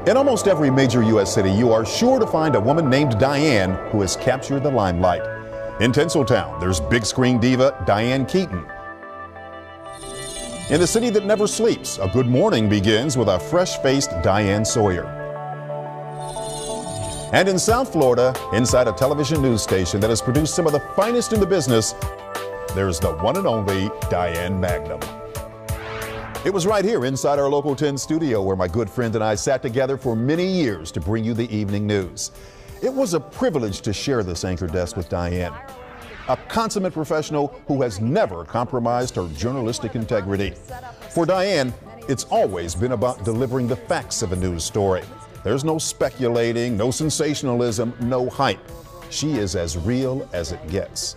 In almost every major U.S. city, you are sure to find a woman named Diane who has captured the limelight. In Tinseltown, there's big screen diva Diane Keaton. In the city that never sleeps, a good morning begins with a fresh-faced Diane Sawyer. And in South Florida, inside a television news station that has produced some of the finest in the business, there's the one and only Diane Magnum. It was right here inside our Local 10 studio where my good friend and I sat together for many years to bring you the evening news. It was a privilege to share this anchor desk with Diane, a consummate professional who has never compromised her journalistic integrity. For Diane, it's always been about delivering the facts of a news story. There's no speculating, no sensationalism, no hype. She is as real as it gets.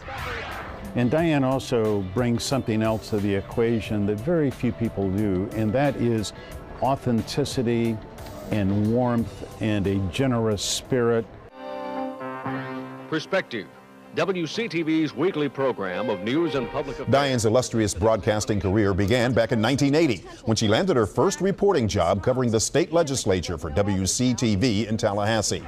And Diane also brings something else to the equation that very few people do, and that is authenticity and warmth and a generous spirit. Perspective, WCTV's weekly program of news and public affairs. Diane's illustrious broadcasting career began back in 1980 when she landed her first reporting job covering the state legislature for WCTV in Tallahassee.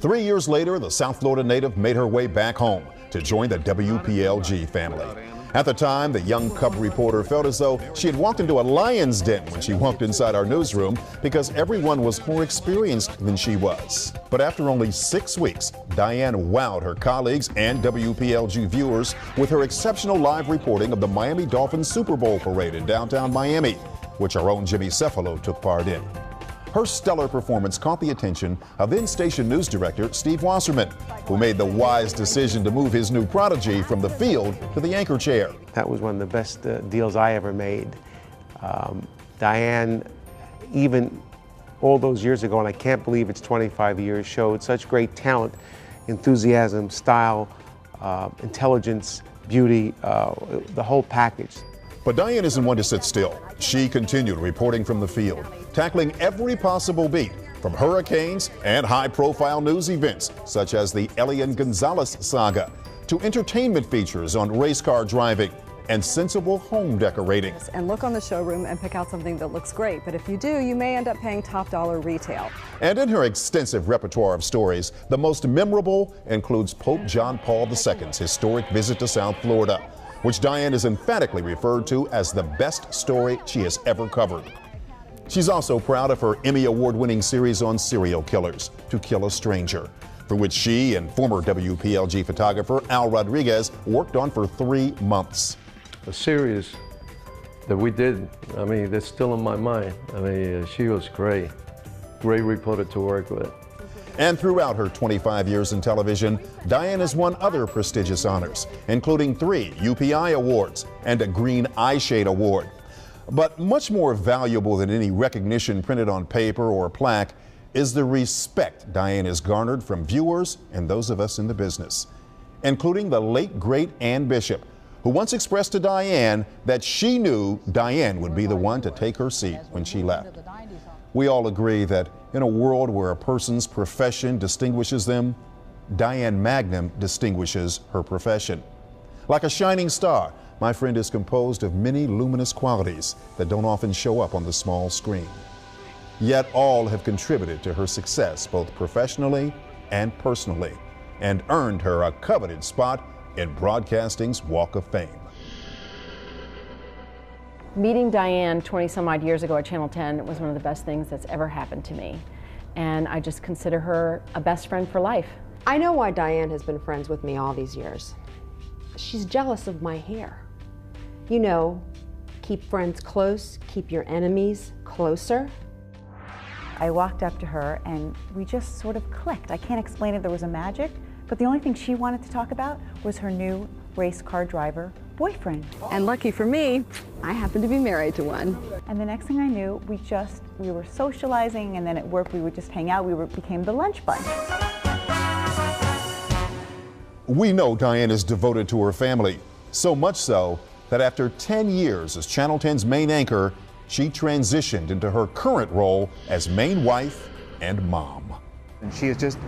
3 years later, the South Florida native made her way back home to join the WPLG family. At the time, the young cub reporter felt as though she had walked into a lion's den when she walked inside our newsroom because everyone was more experienced than she was. But after only 6 weeks, Diane wowed her colleagues and WPLG viewers with her exceptional live reporting of the Miami Dolphins Super Bowl parade in downtown Miami, which our own Jimmy Cephalo took part in. Her stellar performance caught the attention of then-station news director Steve Wasserman, who made the wise decision to move his new prodigy from the field to the anchor chair. That was one of the best deals I ever made. Diane, even all those years ago, and I can't believe it's 25 years, showed such great talent, enthusiasm, style, intelligence, beauty, the whole package. But Diane isn't one to sit still. She continued reporting from the field, tackling every possible beat, from hurricanes and high-profile news events, such as the Elian Gonzalez saga, to entertainment features on race car driving and sensible home decorating. And look on the showroom and pick out something that looks great, but if you do, you may end up paying top dollar retail. And in her extensive repertoire of stories, the most memorable includes Pope John Paul II's historic visit to South Florida, which Diane is emphatically referred to as the best story she has ever covered. She's also proud of her Emmy Award-winning series on serial killers, To Kill a Stranger, for which she and former WPLG photographer Al Rodriguez worked on for 3 months. A series that we did, I mean, that's still in my mind. I mean, she was great reporter to work with. And throughout her 25 years in television, Diane has won other prestigious honors, including 3 UPI awards and a Green Eye Shade Award. But much more valuable than any recognition printed on paper or plaque is the respect Diane has garnered from viewers and those of us in the business, including the late, great Ann Bishop, who once expressed to Diane that she knew Diane would be the one to take her seat when she left. We all agree that in a world where a person's profession distinguishes them, Diane Magnum distinguishes her profession. Like a shining star, my friend is composed of many luminous qualities that don't often show up on the small screen. Yet all have contributed to her success both professionally and personally, and earned her a coveted spot in broadcasting's Walk of Fame. Meeting Diane 20-some-odd years ago at Channel 10 was one of the best things that's ever happened to me. And I just consider her a best friend for life. I know why Diane has been friends with me all these years. She's jealous of my hair. You know, keep friends close, keep your enemies closer. I walked up to her and we just sort of clicked. I can't explain it, there was a magic, but the only thing she wanted to talk about was her new race car driver boyfriend. And lucky for me, I happen to be married to one. And the next thing I knew, we were socializing, and then at work we would just hang out. Became the lunch bunch. We know Diane is devoted to her family, so much so that after 10 years as Channel 10's main anchor, she transitioned into her current role as main wife and mom. And she is just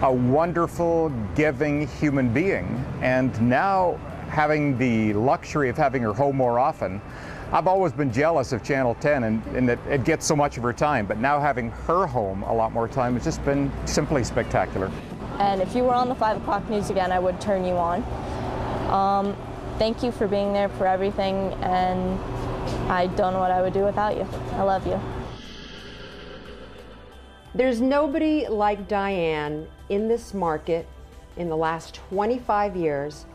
a wonderful, giving human being, and now having the luxury of having her home more often, I've always been jealous of Channel 10 and that it gets so much of her time, but now having her home a lot more time has just been simply spectacular. And if you were on the 5 o'clock news again, I would turn you on. Thank you for being there for everything, and I don't know what I would do without you. I love you. There's nobody like Diane in this market in the last 25 years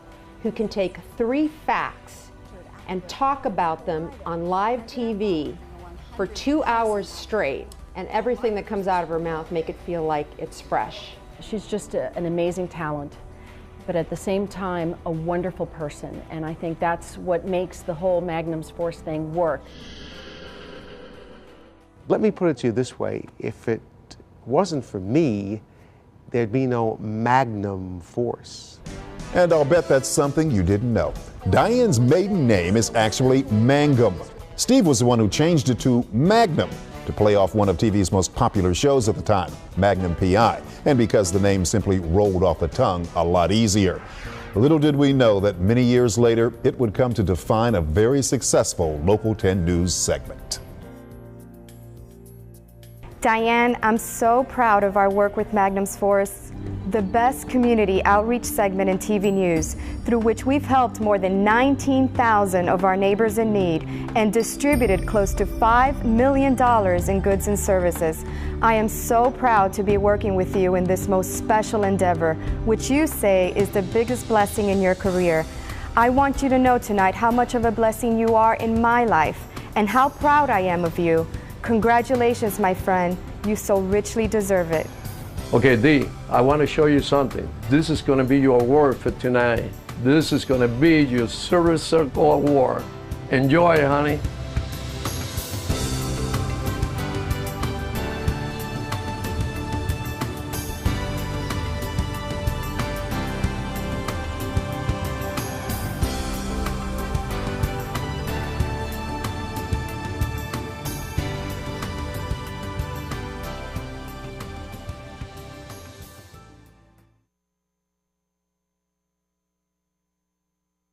who can take 3 facts and talk about them on live TV for 2 hours straight, and everything that comes out of her mouth make it feel like it's fresh. She's just an amazing talent, but at the same time, a wonderful person. And I think that's what makes the whole Magnum's Force thing work. Let me put it to you this way. If it wasn't for me, there'd be no Magnum Force. And I'll bet that's something you didn't know. Diane's maiden name is actually Mangum. Steve was the one who changed it to Magnum to play off one of TV's most popular shows at the time, Magnum PI, and because the name simply rolled off the tongue a lot easier. Little did we know that many years later, it would come to define a very successful Local 10 News segment. Diane, I'm so proud of our work with Magnum's Force, the best community outreach segment in TV news, through which we've helped more than 19,000 of our neighbors in need and distributed close to $5 million in goods and services. I am so proud to be working with you in this most special endeavor, which you say is the biggest blessing in your career. I want you to know tonight how much of a blessing you are in my life and how proud I am of you. Congratulations, my friend. You so richly deserve it. Okay, Dee, I want to show you something. This is going to be your award for tonight. This is going to be your Service Circle Award. Enjoy, honey.